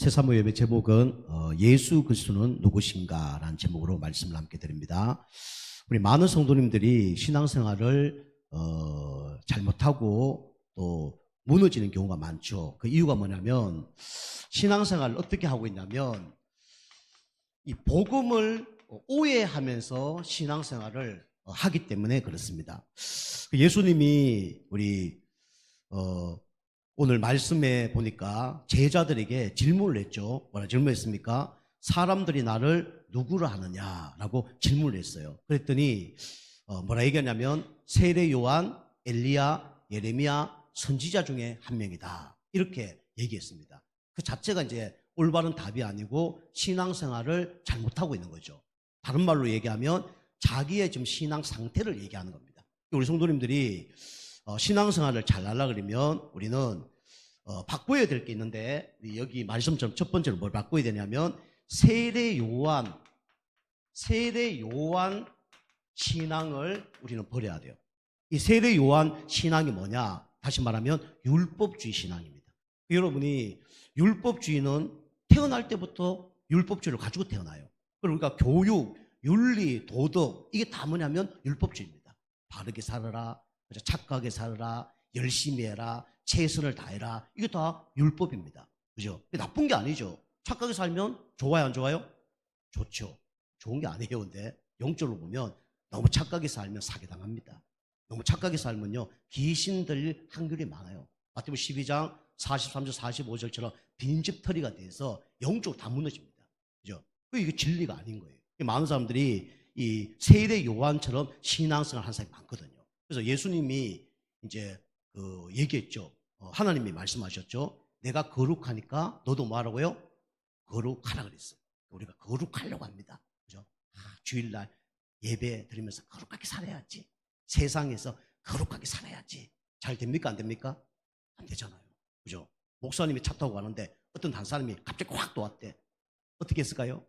새사모 예배 제목은 예수 그리스도는 누구신가 라는 제목으로 말씀을 함께 드립니다. 우리 많은 성도님들이 신앙생활을 잘못하고 또 무너지는 경우가 많죠. 그 이유가 뭐냐면 신앙생활을 어떻게 하고 있냐면 이 복음을 오해하면서 신앙생활을 하기 때문에 그렇습니다. 예수님이 우리 오늘 말씀에 보니까 제자들에게 질문을 했죠. 뭐라 질문했습니까? 사람들이 나를 누구로 하느냐라고 질문을 했어요. 그랬더니 뭐라 얘기하냐면 세례 요한, 엘리야, 예레미야 선지자 중에 한 명이다. 이렇게 얘기했습니다. 그 자체가 이제 올바른 답이 아니고 신앙생활을 잘못하고 있는 거죠. 다른 말로 얘기하면 자기의 지금 신앙 상태를 얘기하는 겁니다. 우리 성도님들이 신앙생활을 잘 하려고 그러면 우리는 바꿔야 될 게 있는데, 여기 말씀처럼 첫 번째로 뭘 바꿔야 되냐면 세례 요한 신앙을 우리는 버려야 돼요. 이 세례 요한 신앙이 뭐냐? 다시 말하면 율법주의 신앙입니다. 여러분이 율법주의는 태어날 때부터 율법주의를 가지고 태어나요. 그러니까 교육, 윤리, 도덕 이게 다 뭐냐면 율법주의입니다. 바르게 살아라, 착하게 살아라, 열심히 해라, 최선을 다해라. 이게 다 율법입니다. 그죠? 나쁜 게 아니죠. 착하게 살면 좋아요, 안 좋아요? 좋죠. 좋은 게 아니에요. 근데 영적으로 보면 너무 착하게 살면 사기당합니다. 너무 착하게 살면요 귀신 들릴 확률이 많아요. 마태복음 12장 43절 45절처럼 빈집털이가 돼서 영적으로 다 무너집니다. 그죠? 이게 진리가 아닌 거예요. 많은 사람들이 이 세례 요한처럼 신앙생활 하는 사람이 많거든요. 그래서 예수님이 이제 얘기했죠. 하나님이 말씀하셨죠. 내가 거룩하니까 너도 뭐 하라고요? 거룩하라 그랬어요. 우리가 거룩하려고 합니다. 그죠? 주일날 예배 드리면서 거룩하게 살아야지. 세상에서 거룩하게 살아야지. 잘 됩니까? 안 됩니까? 안 되잖아요. 그죠? 목사님이 차 타고 가는데 어떤 한 사람이 갑자기 확 도왔대. 어떻게 했을까요?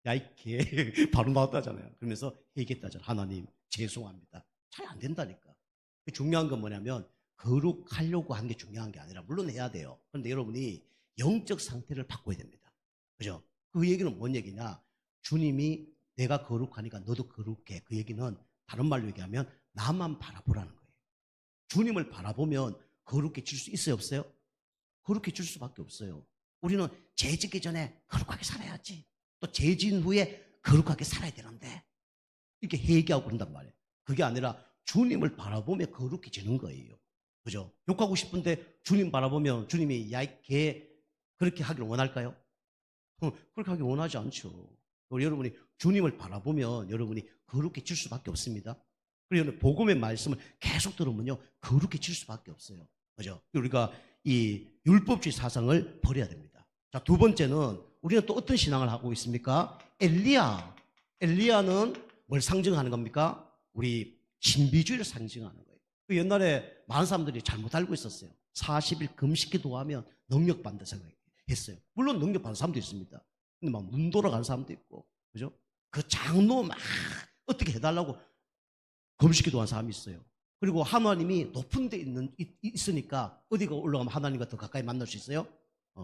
야, 이 개. 바로 나왔다잖아요. 그러면서 얘기했다잖아요. 하나님, 죄송합니다. 잘 안 된다니까. 중요한 건 뭐냐면 거룩하려고 하는 게 중요한 게 아니라 물론 해야 돼요. 그런데 여러분이 영적 상태를 바꿔야 됩니다. 그죠? 그 얘기는 뭔 얘기냐? 주님이 내가 거룩하니까 너도 거룩해. 그 얘기는 다른 말로 얘기하면 나만 바라보라는 거예요. 주님을 바라보면 거룩해질 수 있어요, 없어요? 거룩해질 수밖에 없어요. 우리는 죄 짓기 전에 거룩하게 살아야지. 또 죄 지은 후에 거룩하게 살아야 되는데 이렇게 회개하고 그런단 말이에요. 그게 아니라 주님을 바라보며 거룩해지는 거예요. 그죠? 욕하고 싶은데 주님 바라보면 주님이 야, 이 개 그렇게 하기를 원할까요? 그렇게 하기 원하지 않죠. 여러분이 주님을 바라보면 여러분이 거룩해질 수밖에 없습니다. 그리고 복음의 말씀을 계속 들으면요 거룩해질 수밖에 없어요. 그죠? 우리가 이 율법주의 사상을 버려야 됩니다. 자, 두 번째는 우리는 또 어떤 신앙을 하고 있습니까? 엘리야는 뭘 상징하는 겁니까? 우리 신비주의를 상징하는 거예요. 옛날에 많은 사람들이 잘못 알고 있었어요. 40일 금식 기도하면 능력 받는다 생각했어요. 물론 능력 받는 사람도 있습니다. 근데 막 눈 돌아가는 사람도 있고, 그죠? 그 장로 막 어떻게 해달라고 금식 기도한 사람이 있어요. 그리고 하나님이 높은 데 있으니까 어디가 올라가면 하나님과 더 가까이 만날 수 있어요?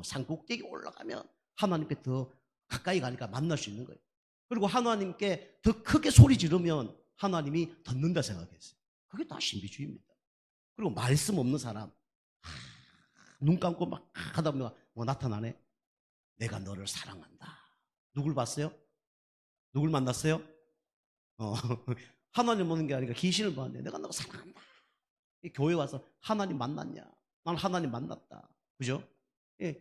산 꼭대기 올라가면 하나님께 더 가까이 가니까 만날 수 있는 거예요. 그리고 하나님께 더 크게 소리 지르면 하나님이 듣는다 생각했어요. 그게 다 신비주의입니다. 그리고 말씀 없는 사람, 눈 감고 막 하다 보면 뭐 나타나네? 내가 너를 사랑한다. 누굴 봤어요? 누굴 만났어요? 하나님 보는 게 아니라 귀신을 봤는데 내가 너를 사랑한다. 교회 와서 하나님 만났냐? 난 하나님 만났다. 그죠? 예.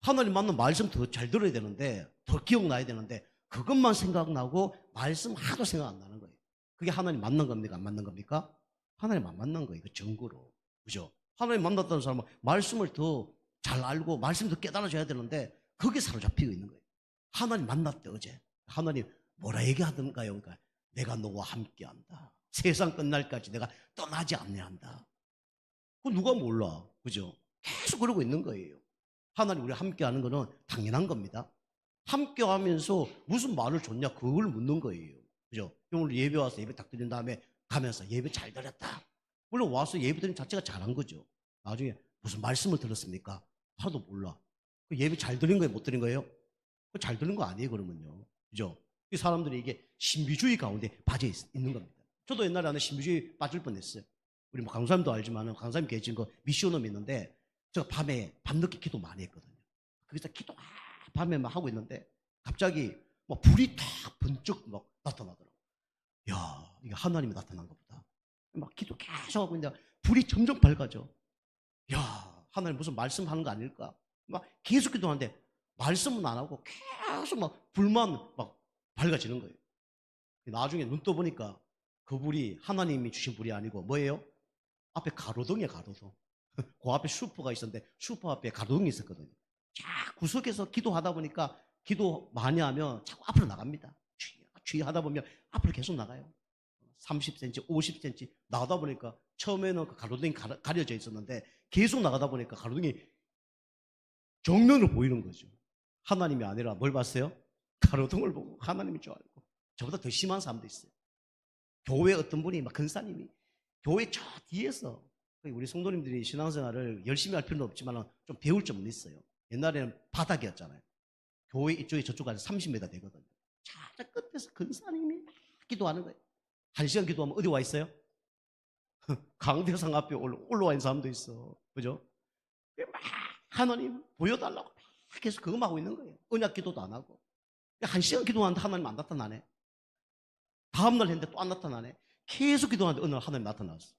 하나님 만난 말씀 더 잘 들어야 되는데, 더 기억나야 되는데, 그것만 생각나고 말씀 하도 생각 안 나는 거예요. 그게 하나님 만난 겁니까? 안 만난 겁니까? 하나님 안 만난 거예요. 그 증거로. 그죠? 하나님 만났다는 사람은 말씀을 더 잘 알고 말씀 더 깨달아줘야 되는데, 그게 사로잡히고 있는 거예요. 하나님 만났대, 어제. 하나님 뭐라 얘기하던가요? 그러니까 내가 너와 함께 한다. 세상 끝날까지 내가 떠나지 않냐 한다. 그거 누가 몰라. 그죠? 계속 그러고 있는 거예요. 하나님 우리 함께 하는 거는 당연한 겁니다. 함께 하면서 무슨 말을 줬냐 그걸 묻는 거예요. 그죠? 오늘 예배 와서 예배 딱 드린 다음에 가면서 예배 잘 드렸다. 물론 와서 예배 드린 자체가 잘한 거죠. 나중에 무슨 말씀을 들었습니까? 하나도 몰라. 그 예배 잘 드린 거예요? 못 드린 거예요? 잘 드린 거 아니에요, 그러면요. 그죠? 이 사람들이 이게 신비주의 가운데 빠져 있는 겁니다. 저도 옛날에 하는 신비주의 빠질 뻔했어요. 우리 뭐 강사님도 알지만 강사님 계신 거 미션홈이 있는데 제가 밤늦게 기도 많이 했거든요. 거기서 기도 밤에 막 하고 있는데 갑자기 막 불이 탁 번쩍 막 나타나더라고요. 야, 이게 하나님이 나타난 것보다. 막 기도 계속 하고 있는데 불이 점점 밝아져. 야, 하나님 무슨 말씀하는 거 아닐까? 막 계속 기도하는데 말씀은 안 하고 계속 막 불만 막 밝아지는 거예요. 나중에 눈 떠보니까 그 불이 하나님이 주신 불이 아니고 뭐예요? 앞에 가로등이에요, 가로등. 그 앞에 슈퍼가 있었는데 슈퍼 앞에 가로등이 있었거든요. 자, 구석에서 기도하다 보니까 기도 많이 하면 자꾸 앞으로 나갑니다. 주의하다 보면 앞으로 계속 나가요. 30cm, 50cm 나가다 보니까 처음에는 그 가로등이 가려져 있었는데 계속 나가다 보니까 가로등이 정면으로 보이는 거죠. 하나님이 아니라 뭘 봤어요? 가로등을 보고 하나님인 줄 알고. 저보다 더 심한 사람도 있어요. 교회 어떤 분이 막 근사님이 교회 저 뒤에서 우리 성도님들이 신앙생활을 열심히 할 필요는 없지만 좀 배울 점은 있어요. 옛날에는 바닥이었잖아요. 교회 이쪽에 저쪽까지 30m 되거든요. 저 끝에서 근사님이 막 기도하는 거예요. 1시간 기도하면 어디 와 있어요? 강대상 앞에 올라와 있는 사람도 있어. 그죠? 막 하나님 보여달라고 막 계속 그거 하고 있는 거예요. 언약 기도도 안 하고. 1시간 기도하는데 하나님 안 나타나네. 다음날 했는데 또 안 나타나네. 계속 기도하는데 어느 날 하나님 나타났어.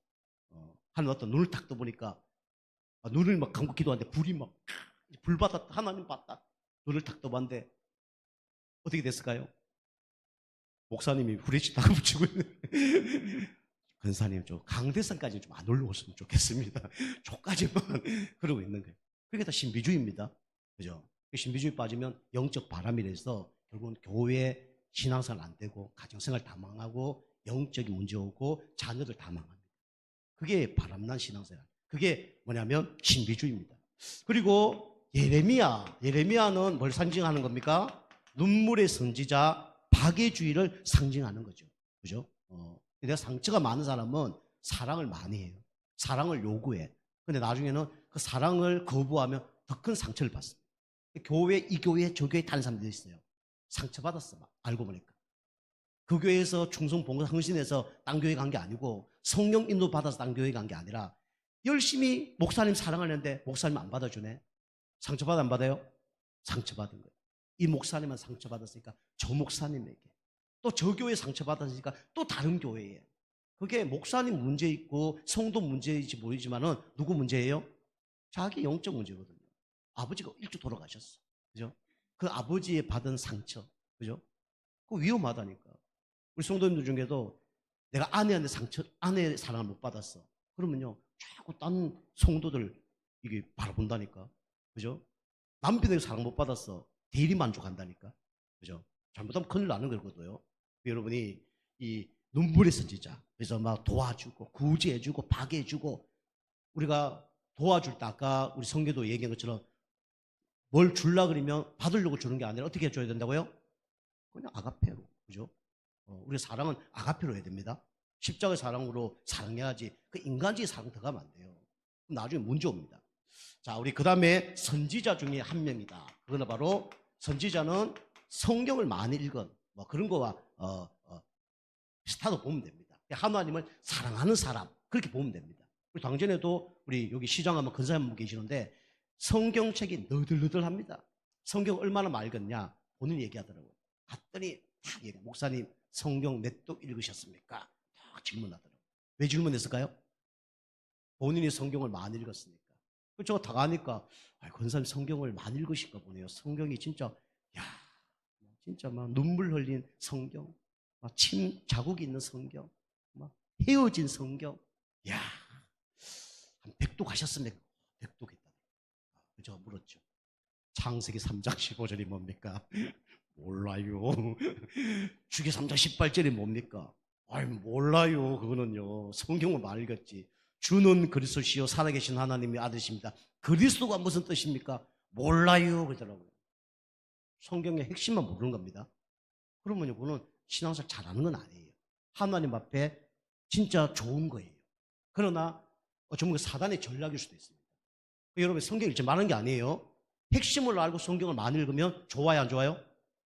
하나님 나타나 눈을 딱 떠보니까 눈을 막 감고 기도하는데 불이 막 불 받았다. 하나님 봤다. 눈을 딱 떠봤는데 어떻게 됐을까요? 목사님이 후레쉬 딱 붙이고 있는. 근사님 좀 강대상까지 좀 안 올라왔으면 좋겠습니다. 저까지만 그러고 있는 거예요. 그게 다 신비주의입니다. 그죠? 신비주의 빠지면 영적 바람이라서 결국은 교회 신앙생활 안 되고 가정생활 다 망하고 영적인 문제 오고 자녀들 다 망합니다. 그게 바람난 신앙생활. 그게 뭐냐면 신비주의입니다. 그리고 예레미야는 뭘 상징하는 겁니까? 눈물의 선지자 박해주의를 상징하는 거죠. 그죠? 내가 상처가 많은 사람은 사랑을 많이 해요. 사랑을 요구해. 근데 나중에는 그 사랑을 거부하면 더 큰 상처를 받습니다. 이 교회, 저 교회 다른 사람들이 있어요. 상처받았어, 막, 알고 보니까. 그 교회에서 충성, 봉사, 헌신해서 딴 교회 간 게 아니고 성령 인도 받아서 딴 교회 간 게 아니라 열심히 목사님 사랑하는데 목사님 안 받아주네. 상처받아 안 받아요? 상처받은 거예요. 이 목사님은 상처받았으니까 저 목사님에게 또 저 교회 상처받았으니까 또 다른 교회에 그게 목사님 문제 있고 성도 문제인지 모르지만은 누구 문제예요? 자기 영적 문제거든요. 아버지가 일찍 돌아가셨어. 그죠? 그 아버지의 받은 상처. 그죠? 그거 위험하다니까. 우리 성도님들 중에도 내가 아내의 사랑을 못 받았어. 그러면요, 자꾸 딴 성도들 이게 바라본다니까. 그죠? 남편에게 사랑 못 받았어. 대리 만족한다니까. 그죠? 잘못하면 큰일 나는 거거든요. 여러분이 이 눈물의 선지자. 그래서 막 도와주고, 구제해주고, 박해주고, 우리가 도와줄 때 아까 우리 성경도 얘기한 것처럼 뭘 줄라 그러면 받으려고 주는 게 아니라 어떻게 해줘야 된다고요? 그냥 아가페로. 그죠? 우리 사랑은 아가페로 해야 됩니다. 십자가의 사랑으로 사랑해야지. 그 인간적인 사랑 들어가면 안 돼요. 그럼 나중에 문제 옵니다. 자, 우리 그 다음에 선지자 중에 한 명이다. 그거는 바로 선지자는 성경을 많이 읽은 뭐 그런 거와 비슷하다고 보면 됩니다. 하나님을 사랑하는 사람 그렇게 보면 됩니다. 우리 당전에도 우리 여기 시장 하면 근사님 한 분 계시는데 성경책이 너덜너덜합니다. 성경 얼마나 맑았냐 본인이 얘기하더라고요. 갔더니 탁 얘기해. 목사님 성경 몇 독 읽으셨습니까? 탁 질문하더라고요. 왜 질문했을까요? 본인이 성경을 많이 읽었으니까. 저거 다 가니까 권사님 성경을 많이 읽으신가 보네요. 성경이 진짜 진짜 막 눈물 흘린 성경, 막 침 자국이 있는 성경, 막 헤어진 성경. 한 100도 가셨습니까? 100도 있다. 그저 물었죠. 창세기 3장 15절이 뭡니까? 몰라요. 주기 3장 18절이 뭡니까? 몰라요. 그거는요. 성경을 많이 읽었지. 주는 그리스도시요 살아계신 하나님의 아들이십니다. 그리스도가 무슨 뜻입니까? 몰라요. 그러더라고요. 성경의 핵심만 모르는 겁니다. 그러면요, 그거는 신앙생활 잘하는 건 아니에요. 하나님 앞에 진짜 좋은 거예요. 그러나 전부 사단의 전략일 수도 있습니다. 여러분 성경 읽지 말하는 게 아니에요. 핵심을 알고 성경을 많이 읽으면 좋아요, 안 좋아요?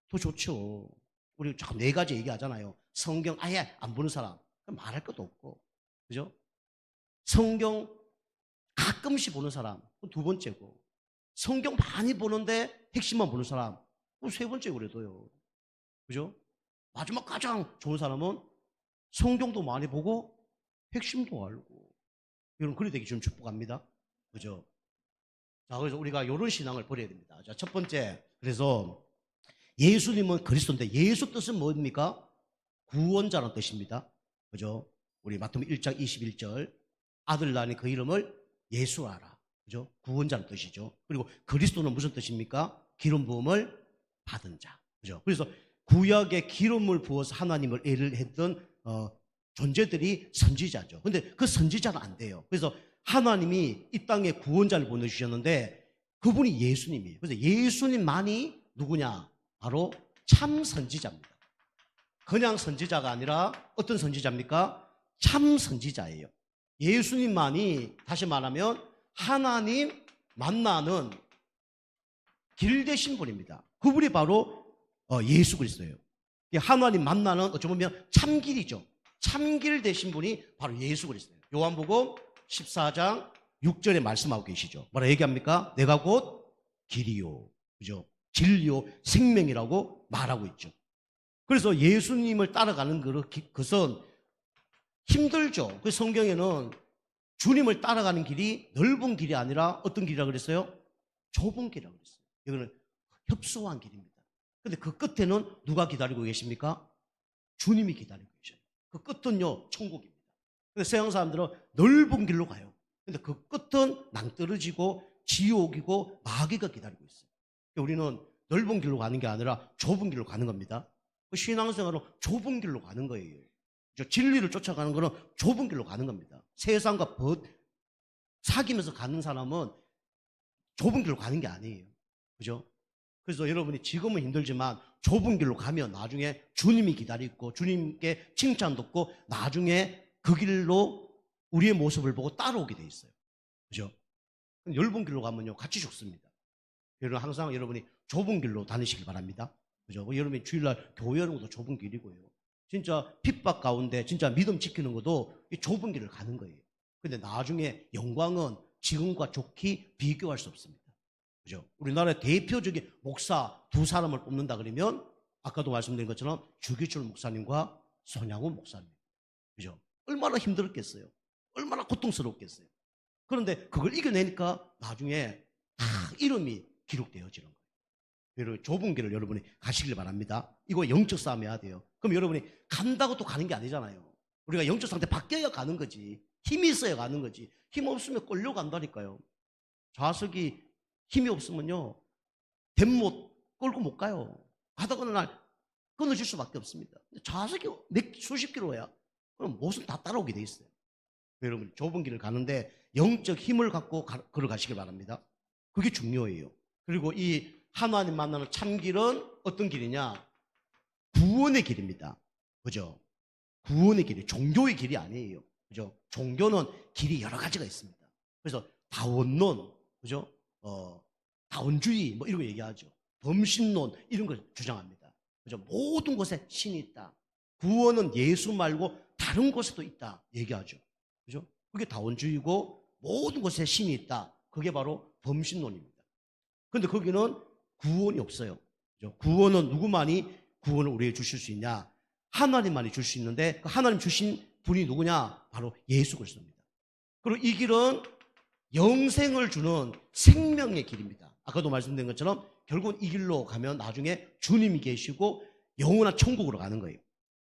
더 좋죠. 우리 자꾸 네 가지 얘기하잖아요. 성경 아예 안 보는 사람, 말할 것도 없고, 그죠? 성경 가끔씩 보는 사람, 두 번째고, 성경 많이 보는데 핵심만 보는 사람, 세 번째고 그래도요. 그죠? 마지막 가장 좋은 사람은 성경도 많이 보고 핵심도 알고. 여러분, 그리 되기 좀 축복합니다. 그죠? 자, 그래서 우리가 이런 신앙을 버려야 됩니다. 자, 첫 번째. 그래서 예수님은 그리스도인데 예수 뜻은 뭡니까? 구원자라는 뜻입니다. 그죠? 우리 마태복음 1장 21절. 아들 낳으니 그 이름을 예수하라. 그죠? 구원자는 뜻이죠. 그리고 그리스도는 무슨 뜻입니까? 기름 부음을 받은 자. 그죠? 그래서 구약에 기름을 부어서 하나님을 애를 했던 존재들이 선지자죠. 근데 그 선지자는 안 돼요. 그래서 하나님이 이 땅에 구원자를 보내주셨는데 그분이 예수님이에요. 그래서 예수님만이 누구냐? 바로 참 선지자입니다. 그냥 선지자가 아니라 어떤 선지자입니까? 참 선지자예요. 예수님만이 다시 말하면 하나님 만나는 길 되신 분입니다. 그분이 바로 예수 그리스도예요. 하나님 만나는 어찌 보면 참길이죠. 참길 되신 분이 바로 예수 그리스도예요. 요한복음 14장 6절에 말씀하고 계시죠. 뭐라 얘기합니까? 내가 곧 길이요, 그죠? 진리요, 생명이라고 말하고 있죠. 그래서 예수님을 따라가는 것은 힘들죠. 그 성경에는 주님을 따라가는 길이 넓은 길이 아니라 어떤 길이라고 그랬어요? 좁은 길이라고 그랬어요. 이거는 협소한 길입니다. 근데 그 끝에는 누가 기다리고 계십니까? 주님이 기다리고 계셔요. 그 끝은요, 천국입니다. 근데 서양 사람들은 넓은 길로 가요. 근데 그 끝은 낭떠러지고 지옥이고 마귀가 기다리고 있어요. 우리는 넓은 길로 가는 게 아니라 좁은 길로 가는 겁니다. 신앙생활은 좁은 길로 가는 거예요. 진리를 쫓아가는 것은 좁은 길로 가는 겁니다. 세상과 사귀면서 가는 사람은 좁은 길로 가는 게 아니에요. 그죠? 그래서 여러분이 지금은 힘들지만 좁은 길로 가면 나중에 주님이 기다리고 주님께 칭찬 듣고 나중에 그 길로 우리의 모습을 보고 따라오게 돼 있어요. 그죠? 넓은 길로 가면요, 같이 죽습니다. 여러분, 항상 여러분이 좁은 길로 다니시길 바랍니다. 그죠? 여러분이 주일날 교회 오는 것도 좁은 길이고요. 진짜 핍박 가운데 진짜 믿음 지키는 것도 이 좁은 길을 가는 거예요. 근데 나중에 영광은 지금과 좋게 비교할 수 없습니다. 그죠? 우리나라의 대표적인 목사 두 사람을 뽑는다 그러면 아까도 말씀드린 것처럼 주기철 목사님과 손양훈 목사님. 그죠? 얼마나 힘들었겠어요? 얼마나 고통스럽겠어요? 그런데 그걸 이겨내니까 나중에 다 이름이 기록되어지는 거예요. 여러분, 좁은 길을 여러분이 가시길 바랍니다. 이거 영적 싸움 해야 돼요. 그럼 여러분이 간다고 또 가는 게 아니잖아요. 우리가 영적 상태 바뀌어야 가는 거지. 힘이 있어야 가는 거지. 힘 없으면 끌려간다니까요. 좌석이 힘이 없으면요, 댐못 끌고 못 가요. 가다가 어느 날 끊어질 수밖에 없습니다. 좌석이 수십 킬로야. 그럼 못은 다 따라오게 돼 있어요. 여러분, 좁은 길을 가는데 영적 힘을 갖고 걸어가시길 바랍니다. 그게 중요해요. 그리고 이 하나님 만나는 참길은 어떤 길이냐? 구원의 길입니다. 그죠? 구원의 길이, 종교의 길이 아니에요. 그죠? 종교는 길이 여러 가지가 있습니다. 그래서 다원론, 그죠? 다원주의, 뭐 이런 거 얘기하죠. 범신론, 이런 걸 주장합니다. 그죠? 모든 곳에 신이 있다. 구원은 예수 말고 다른 곳에도 있다. 얘기하죠. 그죠? 그게 다원주의고, 모든 곳에 신이 있다. 그게 바로 범신론입니다. 그런데 거기는 구원이 없어요. 그죠? 구원은 누구만이 구원을 우리에게 주실 수 있냐? 하나님만이 줄 수 있는데 그 하나님 주신 분이 누구냐? 바로 예수 그리스도입니다. 그리고 이 길은 영생을 주는 생명의 길입니다. 아까도 말씀드린 것처럼 결국은 이 길로 가면 나중에 주님이 계시고 영원한 천국으로 가는 거예요.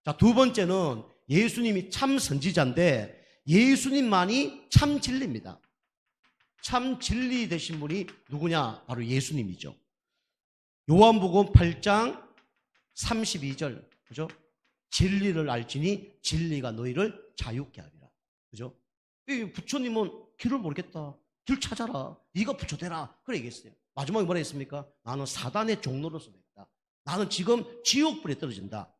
자, 두 번째는 예수님이 참 선지자인데 예수님만이 참 진리입니다. 참 진리 되신 분이 누구냐? 바로 예수님이죠. 요한복음 8장 32절, 그죠? 진리를 알지니 진리가 너희를 자유케 하리라. 그죠? 이 부처님은 길을 모르겠다. 길 찾아라. 네가 부처 되라. 그래 얘기했어요. 마지막에 뭐라 했습니까? 나는 사단의 종로로서 됐다. 나는 지금 지옥불에 떨어진다.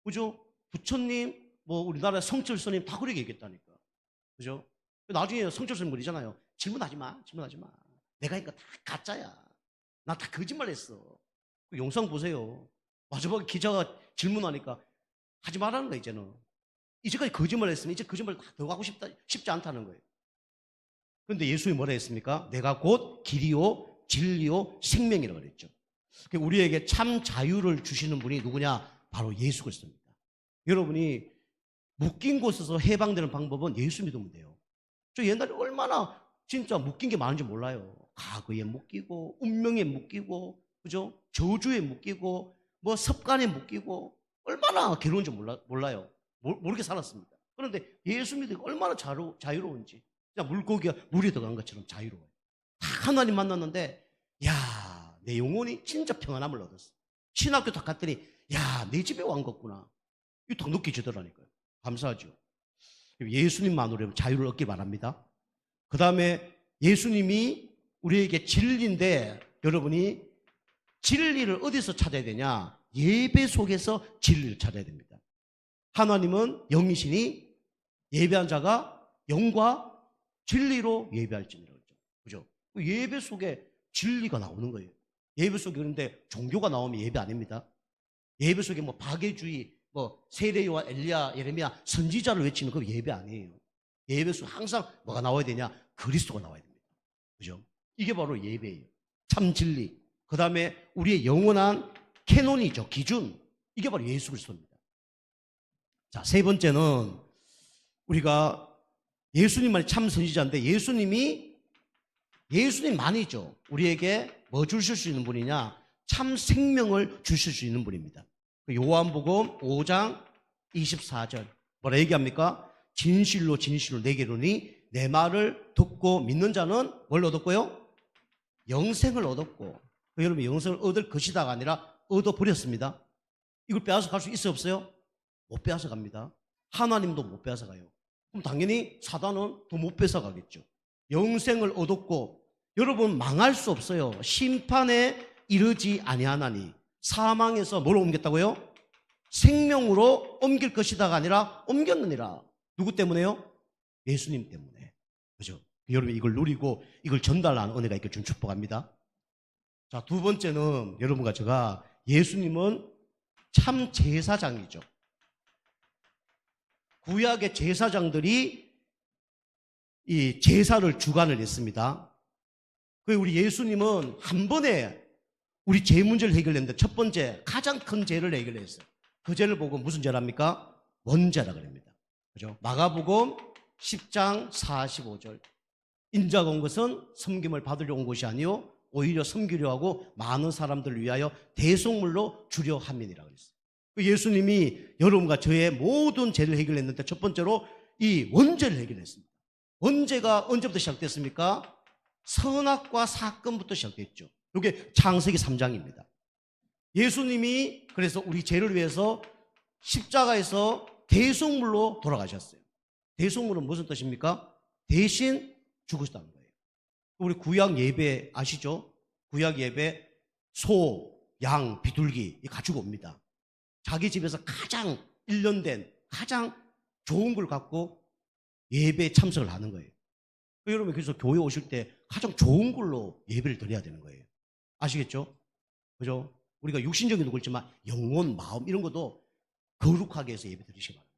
그죠? 부처님, 뭐 우리나라 성철 스님 다 그렇게 얘기했다니까. 그죠? 나중에 성철 스님 그러잖아요. 질문하지 마. 질문하지 마. 내가 하니까 다 가짜야. 나 다 거짓말했어. 그 영상 보세요. 마지막에 기자가 질문하니까 하지 말라는 거야, 이제는. 이제까지 거짓말했으면 이제 거짓말 더 하고 싶지 않다는 거예요. 그런데 예수님이 뭐라 했습니까? 내가 곧 길이요 진리요 생명이라고 그랬죠. 우리에게 참 자유를 주시는 분이 누구냐? 바로 예수 그리스도입니다. 여러분이 묶인 곳에서 해방되는 방법은 예수 믿으면 돼요. 저 옛날에 얼마나 진짜 묶인 게 많은지 몰라요. 과거에 묶이고 운명에 묶이고 그죠? 저주에 묶이고 뭐 습관에 묶이고 얼마나 괴로운지 몰라요. 모르게 살았습니다. 그런데 예수 믿으니까 얼마나 자유로운지 그냥 물고기가 물에 들어간 것처럼 자유로워요. 다 하나님 만났는데 야, 내 영혼이 진짜 평안함을 얻었어. 신학교 딱 갔더니 야, 내 집에 온 거구나. 이거 더 느껴지더라니까요. 감사하죠. 예수님만으로 자유를 얻길 바랍니다. 그 다음에 예수님이 우리에게 진리인데 여러분이 진리를 어디서 찾아야 되냐? 예배 속에서 진리를 찾아야 됩니다. 하나님은 영이시니 예배한 자가 영과 진리로 예배할지니라. 그죠? 예배 속에 진리가 나오는 거예요. 예배 속에 그런데 종교가 나오면 예배 아닙니다. 예배 속에 뭐 박애주의, 뭐 세례요한, 엘리야, 예레미야 선지자를 외치는 그 예배 아니에요. 예배 속에 항상 뭐가 나와야 되냐? 그리스도가 나와야 됩니다. 그죠? 이게 바로 예배예요. 참 진리. 그 다음에 우리의 영원한 캐논이죠. 기준. 이게 바로 예수 그리스도입니다. 자, 세 번째는 우리가 예수님만이 참 선지자인데 예수님만이죠. 우리에게 뭐 주실 수 있는 분이냐? 참 생명을 주실 수 있는 분입니다. 요한복음 5장 24절 뭐라 얘기합니까? 진실로 진실로 내게 이르노니 내 말을 듣고 믿는 자는 뭘 얻었고요? 영생을 얻었고 여러분 영생을 얻을 것이다가 아니라 얻어버렸습니다. 이걸 빼앗아 갈 수 있어요 없어요? 못 빼앗아 갑니다. 하나님도 못 빼앗아 가요. 그럼 당연히 사단은 더 못 뺏어 가겠죠. 영생을 얻었고 여러분 망할 수 없어요. 심판에 이르지 아니하나니 사망에서 뭘 옮겼다고요? 생명으로 옮길 것이다가 아니라 옮겼느니라. 누구 때문에요? 예수님 때문에. 그죠? 여러분 이걸 누리고 이걸 전달하는 은혜가 있게 좀 축복합니다. 자, 두 번째는 여러분과 제가 예수님은 참 제사장이죠. 구약의 제사장들이 이 제사를 주관을 했습니다. 우리 예수님은 한 번에 우리 죄 문제를 해결했는데 첫 번째 가장 큰 죄를 해결했어요. 그 죄를 보고 무슨 죄랍니까? 원죄라 그럽니다. 그죠? 마가복음 10장 45절 인자가 온 것은 섬김을 받으려 온 것이 아니요 오히려 섬기려 하고 많은 사람들을 위하여 대속물로 주려 함이니라 그랬어요. 예수님이 여러분과 저의 모든 죄를 해결했는데 첫 번째로 이 원죄를 해결했습니다. 원죄가 언제부터 시작됐습니까? 선악과 사건부터 시작됐죠. 이게 창세기 3장입니다. 예수님이 그래서 우리 죄를 위해서 십자가에서 대속물로 돌아가셨어요. 대속물은 무슨 뜻입니까? 대신 죽으셨다는 거예요. 우리 구약 예배 아시죠? 구약 예배 소, 양, 비둘기 가지고 옵니다. 자기 집에서 가장 일련된 가장 좋은 걸 갖고 예배에 참석을 하는 거예요. 여러분 그래서 교회 오실 때 가장 좋은 걸로 예배를 드려야 되는 거예요. 아시겠죠? 그죠? 우리가 육신적인 것도 있지만 영혼, 마음 이런 것도 거룩하게 해서 예배 드리시기 바랍니다.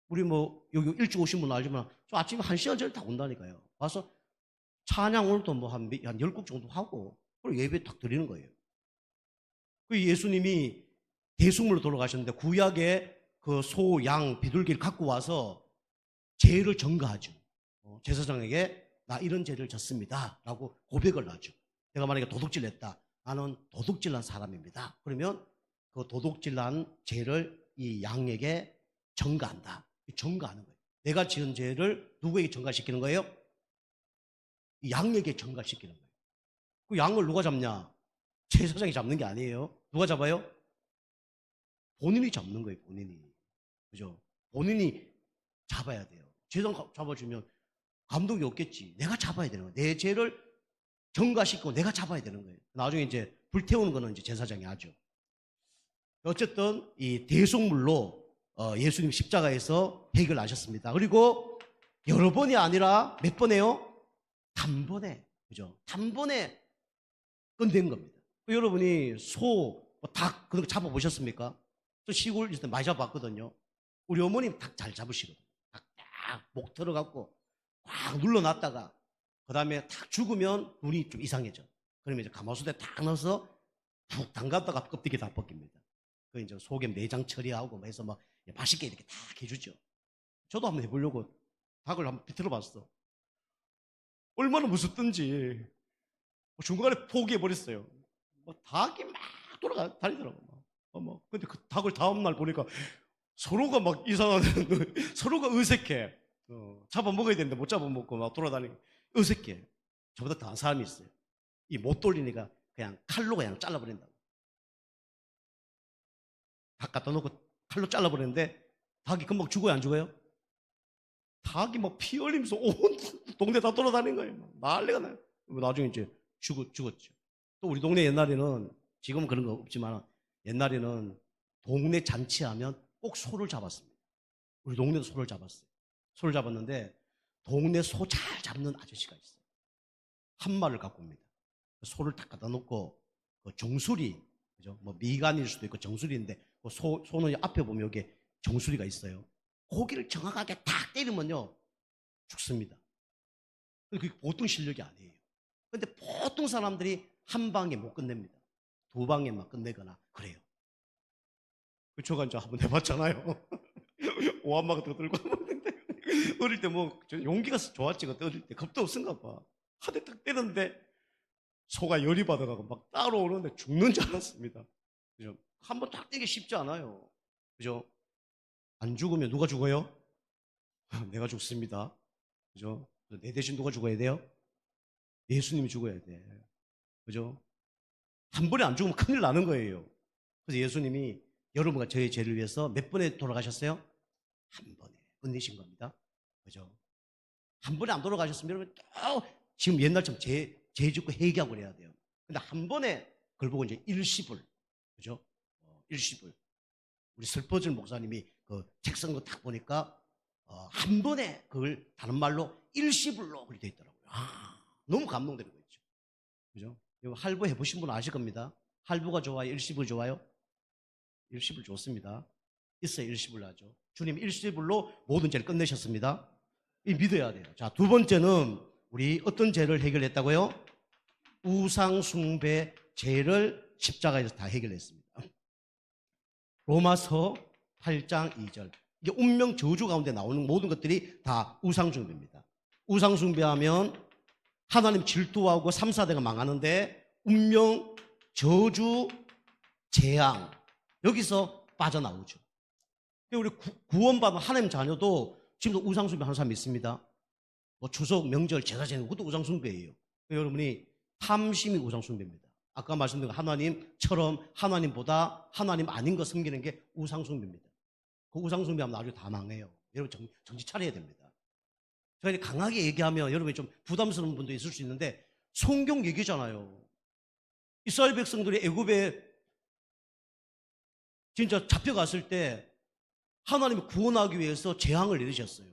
우리 뭐 여기 일찍 오신 분은 알지만 저 아침에 1시간 전에 다 온다니까요. 와서 찬양 오늘도 뭐 한 10곡 정도 하고 그리고 예배 딱 드리는 거예요. 그 예수님이 대속물로 돌아가셨는데 구약의 그 소, 양, 비둘기를 갖고 와서 죄를 전가하죠. 제사장에게 나 이런 죄를 졌습니다 라고 고백을 하죠. 내가 만약에 도둑질 했다. 나는 도둑질한 사람입니다. 그러면 그 도둑질한 죄를 이 양에게 전가한다. 전가하는 거예요. 내가 지은 죄를 누구에게 전가시키는 거예요? 이 양에게 전가시키는 거예요. 그 양을 누가 잡냐? 제사장이 잡는 게 아니에요. 누가 잡아요? 본인이 잡는 거예요. 본인이. 그죠? 본인이 잡아야 돼요. 제사장 잡아주면 감독이 없겠지. 내가 잡아야 되는 거예요. 내 죄를 전가시키고 내가 잡아야 되는 거예요. 나중에 이제 불태우는 거는 이제 제사장이 하죠. 어쨌든 이 대속물로 예수님 십자가에서 해결하셨습니다. 그리고 여러 번이 아니라 몇 번에요? 단번에. 그죠? 단번에 끝낸 겁니다. 여러분이 소, 닭 그런 거 잡아보셨습니까? 저 시골 있을 때 많이 잡아봤거든요. 우리 어머님 닭 잘 잡으시거든요. 닭목 털어갖고 꽉 눌러놨다가 그 다음에 탁 죽으면 눈이 좀 이상해져. 그러면 이제 가마솥에 탁 넣어서 푹 담갔다가 껍데기 다 벗깁니다. 그 이제 속에 내장 처리하고 뭐 해서 막 맛있게 이렇게 탁 해주죠. 저도 한번 해보려고 닭을 한번 비틀어 봤어. 얼마나 무섭던지 중간에 포기해버렸어요. 닭이 막 다니더라고. 근데 그 닭을 다음날 보니까 서로가 막 이상하게, 서로가 어색해. 잡아먹어야 되는데 못 잡아먹고 막 돌아다니고 어색해. 저보다 더한 사람이 있어요. 이 못 돌리니까 그냥 칼로 그냥 잘라버린다고. 닭 갖다 놓고 칼로 잘라버리는데 닭이 금방 죽어요, 안 죽어요? 닭이 막 피 흘리면서 온 동네 다 돌아다니는 거예요. 난리가 나요. 나중에 이제 죽었죠. 또 우리 동네 옛날에는, 지금은 그런 거 없지만 옛날에는 동네 잔치하면 꼭 소를 잡았습니다. 우리 동네도 소를 잡았어요. 소를 잡았는데 동네 소 잘 잡는 아저씨가 있어요. 한 마리를 갖고 옵니다. 소를 딱 갖다 놓고 그 정수리, 그죠? 뭐 미간일 수도 있고 정수리인데 그 소는 앞에 보면 여기 정수리가 있어요. 고기를 정확하게 딱 때리면요 죽습니다. 그게 보통 실력이 아니에요. 근데 보통 사람들이 한 방에 못 끝냅니다. 두 방에만 끝내거나 그래요. 제가 이제 한번 해봤잖아요. 오한마 같은 거 들고 하는데 어릴 때 뭐 용기가 좋았지. 그때 어릴 때 겁도 없은가 봐. 한 대 딱 때렸는데 소가 열이 받아가고 막 따라오는데 죽는 줄 알았습니다. 그죠? 한번 딱 때리기 쉽지 않아요. 그죠? 안 죽으면 누가 죽어요? 내가 죽습니다. 그죠? 내 대신 누가 죽어야 돼요? 예수님이 죽어야 돼. 그죠? 한 번에 안 죽으면 큰일 나는 거예요. 그래서 예수님이 여러분과 저의 죄를 위해서 몇 번에 돌아가셨어요? 한 번에 끝내신 겁니다. 그죠? 한 번에 안 돌아가셨으면 여러분 또 지금 옛날처럼 죄 짓고 회개하고 그래야 돼요. 근데 한 번에 그걸 보고 이제 일시불, 그죠? 일시불. 우리 슬퍼질 목사님이 그 책 쓴 거 딱 보니까 한 번에 그걸 다른 말로 일시불로 그렇게 돼 있더라고요. 너무 감동되는 거 있죠. 그죠? 할부 해보신 분 아실 겁니다. 할부가 좋아요? 일시불 좋아요? 일시불 좋습니다. 있어야 일시불로 하죠. 주님 일시불로 모든 죄를 끝내셨습니다. 이 믿어야 돼요. 자, 두 번째는 우리 어떤 죄를 해결했다고요? 우상숭배 죄를 십자가에서 다 해결했습니다. 로마서 8장 2절. 이게 운명 저주 가운데 나오는 모든 것들이 다 우상숭배입니다. 우상숭배하면 하나님 질투하고 3, 4대가 망하는데 운명, 저주, 재앙 여기서 빠져나오죠. 우리 구원받은 하나님 자녀도 지금도 우상숭배 하는 사람이 있습니다. 뭐 추석, 명절, 제사 지내는 것도 우상숭배예요. 여러분이 탐심이 우상숭배입니다. 아까 말씀드린 하나님처럼 하나님보다 하나님 아닌 거 섬기는 게 우상숭배입니다. 그 우상숭배하면 나중에 다 망해요. 여러분 정신 차려야 됩니다. 저희 강하게 얘기하면 여러분이 좀 부담스러운 분도 있을 수 있는데 성경 얘기잖아요. 이스라엘 백성들이 애굽에 진짜 잡혀갔을 때 하나님이 구원하기 위해서 재앙을 내리셨어요.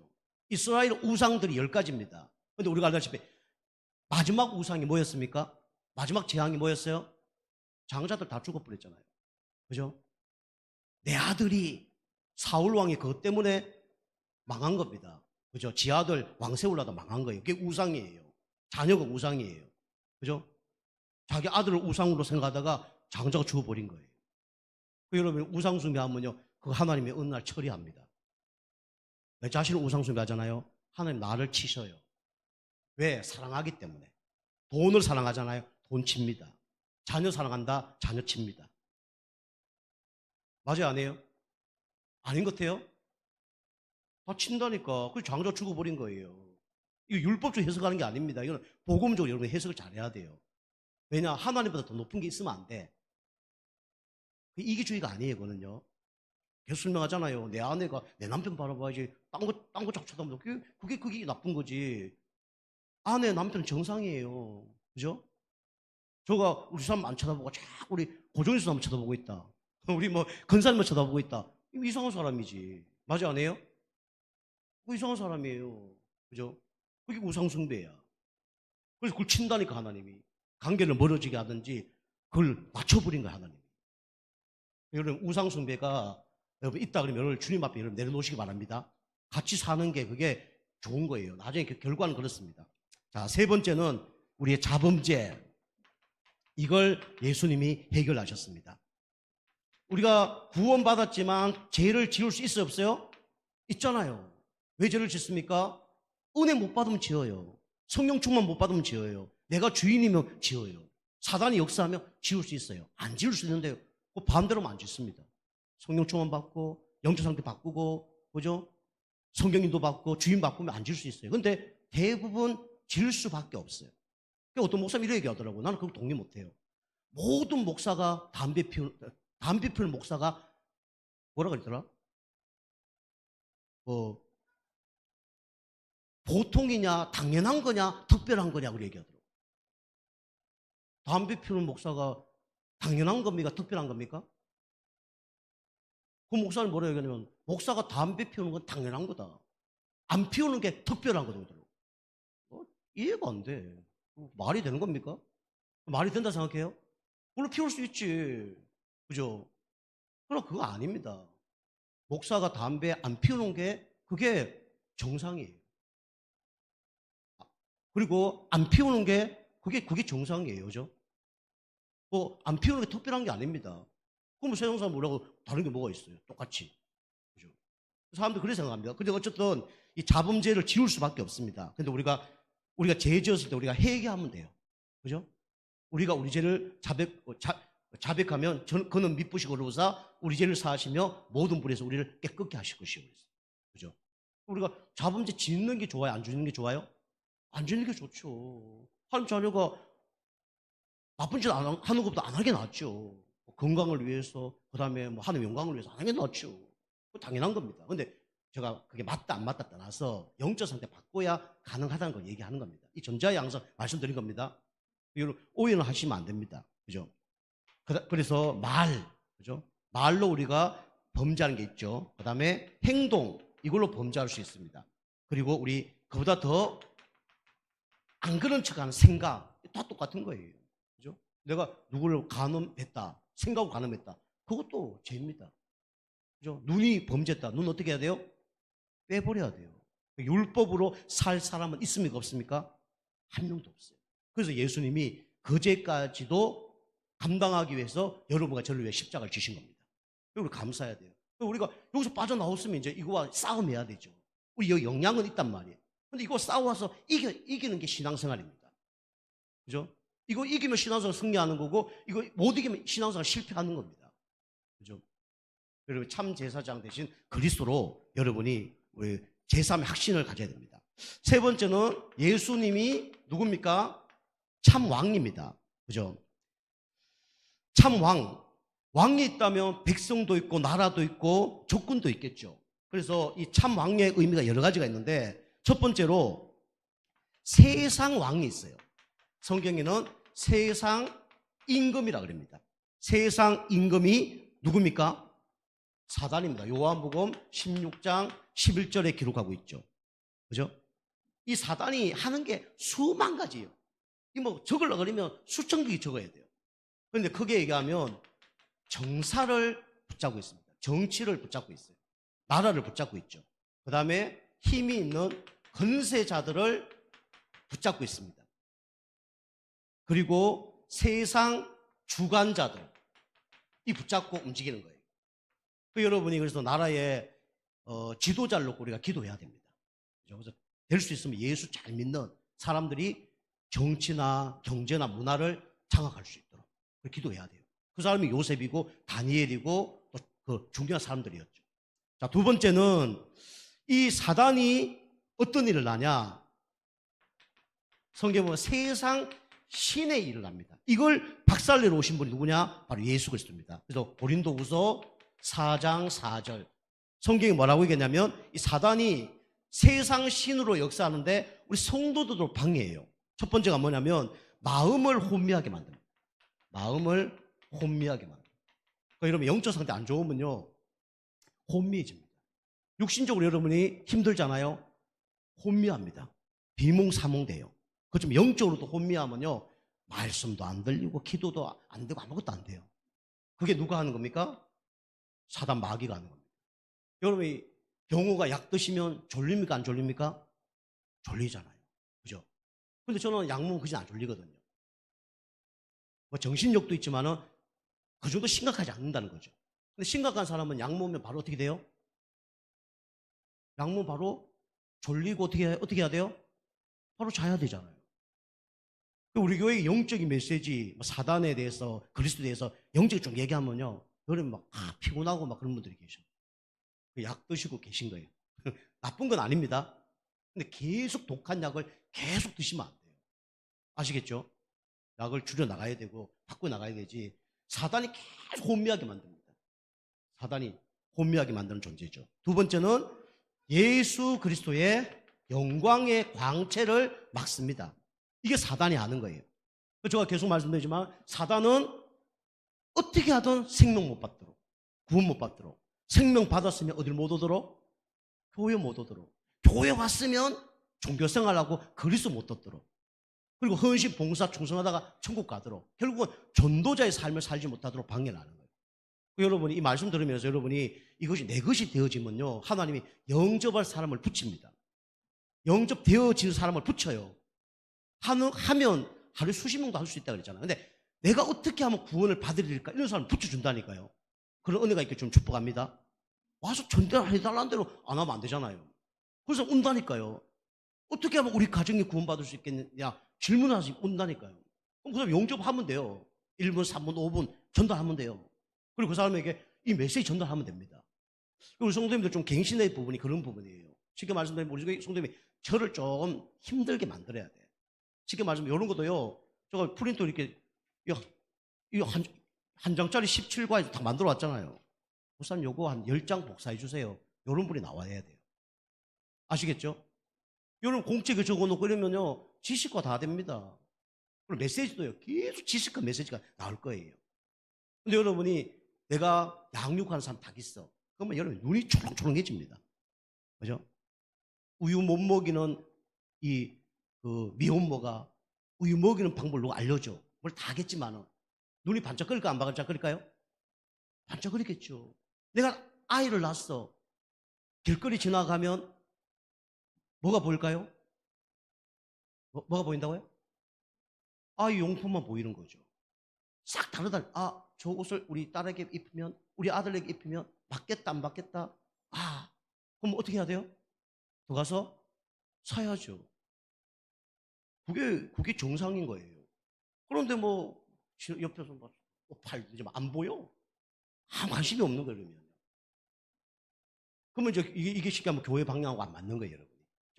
이스라엘 우상들이 10가지입니다. 그런데 우리가 알다시피 마지막 우상이 뭐였습니까? 마지막 재앙이 뭐였어요? 장자들 다 죽어버렸잖아요. 그죠? 내 아들이 사울 왕이 그것 때문에 망한 겁니다. 그죠? 지 아들 왕 세우려다 망한 거예요. 그게 우상이에요. 자녀가 우상이에요. 그죠? 자기 아들을 우상으로 생각하다가 장자가 죽어버린 거예요. 여러분 우상숭배하면요 그 하나님이 어느 날 처리합니다. 내 자신을 우상숭배하잖아요. 하나님 나를 치셔요. 왜? 사랑하기 때문에. 돈을 사랑하잖아요. 돈 칩니다. 자녀 사랑한다. 자녀 칩니다. 맞아요? 아니에요? 아닌 것 같아요? 다 친다니까. 그 장자 죽어버린 거예요. 이거 율법적으로 해석하는 게 아닙니다. 이거는 복음적으로 여러분 해석을 잘해야 돼요. 왜냐? 하나님보다 더 높은 게 있으면 안 돼. 이기주의가 아니에요, 그거는요. 계속 설명하잖아요. 내 아내가 내 남편 바라봐야지. 딴 거 자꾸 쳐다보면 그게 나쁜 거지. 아내, 남편은 정상이에요. 그죠? 저가 우리 사람 안 쳐다보고 자꾸 우리 고종수 사람 쳐다보고 있다. 우리 뭐 근사님만 쳐다보고 있다. 이거 이상한 사람이지. 맞아, 안 해요? 그거 이상한 사람이에요. 그죠? 그게 우상숭배야. 그래서 그걸 친다니까, 하나님이. 관계를 멀어지게 하든지 그걸 맞춰버린 거야, 하나님. 여러분, 우상숭배가 여러분 있다 그러면 여러분 주님 앞에 여러분 내려놓으시기 바랍니다. 같이 사는 게 그게 좋은 거예요. 나중에 그 결과는 그렇습니다. 자, 세 번째는 우리의 자범죄. 이걸 예수님이 해결하셨습니다. 우리가 구원받았지만 죄를 지을 수 있어요, 없어요? 있잖아요. 왜 죄를 짓습니까? 은혜 못 받으면 지어요. 성령 충만 못 받으면 지어요. 내가 주인이면 지어요. 사단이 역사하면 지을 수 있어요. 안 지을 수 있는데요. 반대로는 안 짓습니다. 성령 충만 받고 영적 상태 바꾸고, 그죠? 성경인도 받고 주인 바꾸면 안 지을 수 있어요. 근데 대부분 지을 수밖에 없어요. 어떤 목사님 이렇게 얘기하더라고요. 나는 그거 동의 못해요. 모든 목사가 담배 피우는 목사가 뭐라 그랬더라? 보통이냐, 당연한 거냐, 특별한 거냐, 그렇게 얘기하더라고요. 담배 피우는 목사가 당연한 겁니까? 특별한 겁니까? 그 목사는 뭐라 얘기하냐면, 목사가 담배 피우는 건 당연한 거다. 안 피우는 게 특별한 거다. 이해가 안 돼. 말이 되는 겁니까? 말이 된다 생각해요? 물론 피울 수 있지. 그죠? 그러나 그거 아닙니다. 목사가 담배 안 피우는 게 그게 정상이에요. 그리고 안 피우는 게 그게 정상이에요. 그죠? 안 피우는 게 특별한 게 아닙니다. 그럼 세상 사람 뭐라고 다른 게 뭐가 있어요? 똑같이. 그죠? 사람들 그렇게 생각합니다. 근데 어쨌든 이 자범죄를 지울 수밖에 없습니다. 근데 우리가 죄 지었을 때 우리가 회개하면 돼요. 그죠? 우리가 우리 죄를 자백하면 그는 미쁘시고 의로우사 우리 죄를 사하시며 모든 불에서 우리를 깨끗게 하실 것이요. 그죠? 우리가 자범죄 짓는 게 좋아요? 안 짓는 게 좋아요? 안 짓는 게 좋죠. 하나님 자녀가 나쁜 짓 하는 것보다 안 하는 게 낫죠. 건강을 위해서, 그 다음에 하나님 영광을 위해서 안 하는 게 낫죠. 당연한 겁니다. 근데 제가 그게 맞다 안 맞다 떠나서 영적 상태 바꿔야 가능하다는 걸 얘기하는 겁니다. 이 전자에 항상 말씀드린 겁니다. 여러분 오해는 하시면 안 됩니다. 그죠? 그래서 그죠? 말로 우리가 범죄하는 게 있죠. 그 다음에 행동, 이걸로 범죄할 수 있습니다. 그리고 우리 그보다 더 안 그런 척하는 생각, 다 똑같은 거예요. 그죠? 내가 누구를 간음했다, 생각을 간음했다, 그것도 죄입니다. 그죠? 눈이 범죄했다, 눈 어떻게 해야 돼요? 빼버려야 돼요. 율법으로 살 사람은 있습니까, 없습니까? 한 명도 없어요. 그래서 예수님이 그 죄까지도 감당하기 위해서 여러분과 저를 위해 십자가를 지신 겁니다. 우리 감사해야 돼요. 우리가 여기서 빠져나왔으면 이제 이거와 싸움해야 되죠. 우리 여기 역량은 있단 말이에요. 근데 이거 싸워서 이기는 게 신앙생활입니다. 그죠? 이거 이기면 신앙생활 승리하는 거고, 이거 못 이기면 신앙생활 실패하는 겁니다. 그죠? 여러분, 참 제사장 대신 그리스도로 여러분이 우리 제3의 확신을 가져야 됩니다. 세 번째는 예수님이 누굽니까? 참 왕입니다. 그죠? 참 왕이 있다면 백성도 있고 나라도 있고 조건도 있겠죠. 그래서 이 참 왕의 의미가 여러 가지가 있는데, 첫 번째로 세상 왕이 있어요. 성경에는 세상 임금이라 그럽니다. 세상 임금이 누굽니까? 사단입니다. 요한복음 16장 11절에 기록하고 있죠. 그죠? 이 사단이 하는 게 수만 가지예요. 이 적으려고 그러면 수천 개씩 적어야 돼요. 그런데 크게 얘기하면 정사를 붙잡고 있습니다. 정치를 붙잡고 있어요. 나라를 붙잡고 있죠. 그 다음에 힘이 있는 권세자들을 붙잡고 있습니다. 그리고 세상 주관자들, 이 붙잡고 움직이는 거예요. 여러분이 그래서 나라의 지도자를 놓고 우리가 기도해야 됩니다. 그래서 될 수 있으면 예수 잘 믿는 사람들이 정치나 경제나 문화를 장악할 수 있도록 기도해야 돼요. 그 사람이 요셉이고 다니엘이고 또 그 중요한 사람들이었죠. 자, 두 번째는 이 사단이 어떤 일을 하냐? 성경에 보면 세상 신의 일을 합니다. 이걸 박살내러 오신 분이 누구냐? 바로 예수 그리스도입니다. 그래서 고린도후서 4장 4절 성경이 뭐라고 얘기했냐면, 이 사단이 세상 신으로 역사하는데 우리 성도들도 방해해요. 첫 번째가 뭐냐면 마음을 혼미하게 만듭니다. 마음을 혼미하게 만듭니다. 그러니까 여러분 영적 상태 안 좋으면요 혼미해집니다. 육신적으로 여러분이 힘들잖아요. 혼미합니다. 비몽사몽돼요. 그렇지만 영적으로도 혼미하면요 말씀도 안 들리고 기도도 안 되고 아무것도 안 돼요. 그게 누가 하는 겁니까? 사단 마귀가 하는 겁니다. 여러분이 병호가 약 드시면 졸립니까? 안 졸립니까? 졸리잖아요. 그죠? 근데 저는 약 먹으면 그지 안 졸리거든요. 뭐 정신력도 있지만은 그 정도 심각하지 않는다는 거죠. 근데 심각한 사람은 약 먹으면 바로 어떻게 돼요? 약 먹으면 바로 졸리고 어떻게 해야 돼요? 바로 자야 되잖아요. 우리 교회의 영적인 메시지, 사단에 대해서, 그리스도에 대해서 영적으로 좀 얘기하면요. 여러분 막 피곤하고 막 그런 분들이 계셔. 약 드시고 계신 거예요. 나쁜 건 아닙니다. 근데 계속 독한 약을 계속 드시면 안 돼요. 아시겠죠? 약을 줄여 나가야 되고 바꿔 나가야 되지. 사단이 계속 혼미하게 만듭니다. 사단이 혼미하게 만드는 존재죠. 두 번째는 예수 그리스도의 영광의 광채를 막습니다. 이게 사단이 하는 거예요. 제가 계속 말씀드리지만 사단은 어떻게 하든 생명 못 받도록, 구원 못 받도록, 생명 받았으면 어딜 못 오도록? 교회 못 오도록, 교회 왔으면 종교생활하고 그리스도 못 얻도록, 그리고 헌신, 봉사, 충성하다가 천국 가도록, 결국은 전도자의 삶을 살지 못하도록 방해를 하는 거예요. 여러분이 이 말씀 들으면서 여러분이 이것이 내 것이 되어지면요, 하나님이 영접할 사람을 붙입니다. 영접되어지는 사람을 붙여요. 하면 하루에 수십 명도 할 수 있다고 그랬잖아요. 근데 내가 어떻게 하면 구원을 받으릴까? 이런 사람을 붙여준다니까요. 그런 은혜가 있게 좀 축복합니다. 와서 전달해달라는 대로 안 하면 안 되잖아요. 그래서 온다니까요. 어떻게 하면 우리 가정이 구원받을 수 있겠느냐 질문하시 온다니까요. 그럼 그 사람 영접하면 돼요. 1분, 3분, 5분 전달하면 돼요. 그리고 그 사람에게 이 메시지 전달하면 됩니다. 그리고 성도님들 좀 갱신의 부분이 그런 부분이에요. 쉽게 말씀드리면 우리 성도님이 저를 좀 힘들게 만들어야 돼요. 쉽게 말하면 이런 것도요. 제가 프린터 이렇게 이거 한 장짜리 17과에서 다 만들어 왔잖아요. 목사님 요거 한 10장 복사해 주세요. 이런 분이 나와야 돼요. 아시겠죠? 여러분 공책에 적어놓고 이러면요. 지식화 다 됩니다. 그리고 메시지도요. 계속 지식과 메시지가 나올 거예요. 근데 여러분이 내가 양육하는 사람 다 있어. 그러면 여러분 눈이 초롱초롱해집니다. 그죠? 우유 못 먹이는 미혼모가 우유 먹이는 방법을 누가 알려줘. 뭘 다 하겠지만은 눈이 반짝거릴까 안 반짝거릴까요? 반짝거리겠죠. 내가 아이를 낳았어. 길거리 지나가면 뭐가 보일까요? 뭐가 보인다고요? 아이 용품만 보이는 거죠. 싹 다르다. 저 옷을 우리 딸에게 입히면, 우리 아들에게 입히면 맞겠다 안 맞겠다? 그럼 어떻게 해야 돼요? 더 가서 사야죠. 그게 정상인 거예요. 그런데 뭐 옆에서 막 팔 안 보여? 아무 관심이 없는 거예요. 그러면 이게 쉽게 하면 교회 방향하고 안 맞는 거예요, 여러분.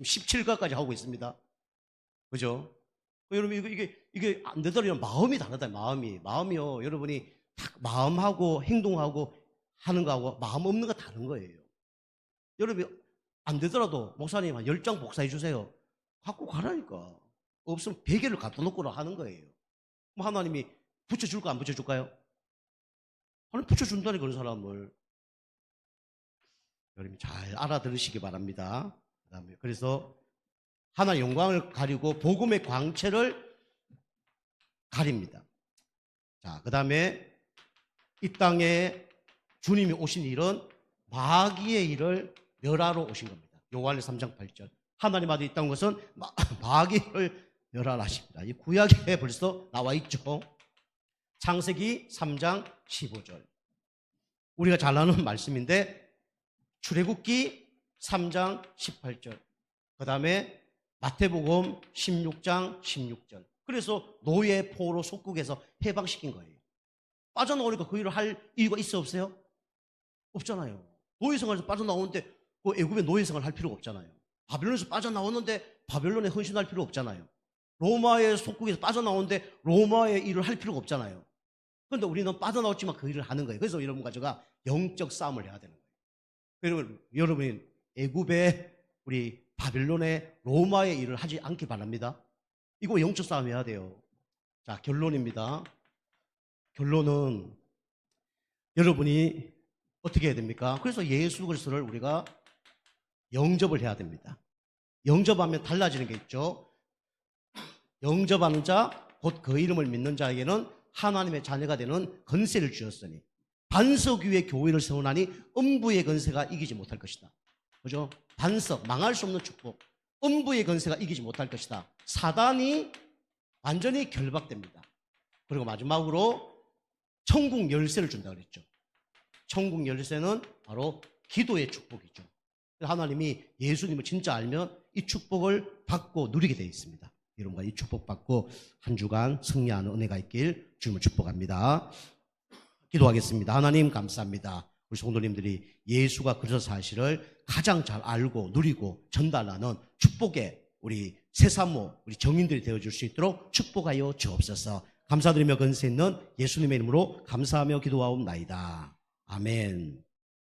지금 17가까지 하고 있습니다. 그죠? 여러분 이게 안 되더라도 마음이 다르다. 마음이요. 여러분이 딱 마음하고 행동하고 하는 거하고 마음 없는 거 다른 거예요. 여러분이 안 되더라도 목사님 한 10장 복사해 주세요. 갖고 가라니까. 없으면 베개를 갖다 놓고라 하는 거예요. 뭐 하나님이 붙여줄까 안 붙여줄까요? 하나님 붙여준다니까 그런 사람을. 여러분 잘 알아들으시기 바랍니다. 그다음에 그래서 하나의 영광을 가리고 복음의 광채를 가립니다. 자, 그다음에 이 땅에 주님이 오신 일은 마귀의 일을 멸하러 오신 겁니다. 요한일서 3장 8절. 하나님 아들 이 땅 것은 마귀를 멸하십니다. 이 구약에 벌써 나와 있죠. 창세기 3장 15절. 우리가 잘 아는 말씀인데 출애굽기 3장 18절. 그 다음에 마태복음 16장 16절. 그래서 노예 포로 속국에서 해방시킨 거예요. 빠져나오니까 그 일을 할 이유가 있어 없어요? 없잖아요. 노예 생활에서 빠져나오는데 그 애굽의 노예 생활을 할 필요가 없잖아요. 바벨론에서 빠져나오는데 바벨론에 헌신할 필요 없잖아요. 로마의 속국에서 빠져나오는데 로마의 일을 할 필요가 없잖아요. 그런데 우리는 빠져나왔지만 그 일을 하는 거예요. 그래서 여러분과 제가 영적 싸움을 해야 되는 거예요. 여러분이 애굽의 우리 바벨론의 로마의 일을 하지 않기 바랍니다. 이거 영적 싸움 해야 돼요. 자, 결론입니다. 결론은 여러분이 어떻게 해야 됩니까? 그래서 예수 그리스도를 우리가 영접을 해야 됩니다. 영접하면 달라지는 게 있죠. 영접하는 자, 곧 그 이름을 믿는 자에게는 하나님의 자녀가 되는 권세를 주었으니 반석 위에 교회를 세우나니 음부의 권세가 이기지 못할 것이다. 그죠? 반석, 망할 수 없는 축복. 음부의 권세가 이기지 못할 것이다. 사단이 완전히 결박됩니다. 그리고 마지막으로 천국 열쇠를 준다고 그랬죠. 천국 열쇠는 바로 기도의 축복이죠. 하나님이 예수님을 진짜 알면 이 축복을 받고 누리게 되어 있습니다. 여러분과 이 축복 받고 한 주간 승리하는 은혜가 있길 주님을 축복합니다. 기도하겠습니다. 하나님 감사합니다. 우리 성도님들이 예수가 그리스도 사실을 가장 잘 알고 누리고 전달하는 축복의 우리 새사모, 우리 정인들이 되어줄 수 있도록 축복하여 주옵소서. 감사드리며 건세 있는 예수님의 이름으로 감사하며 기도하옵나이다. 아멘.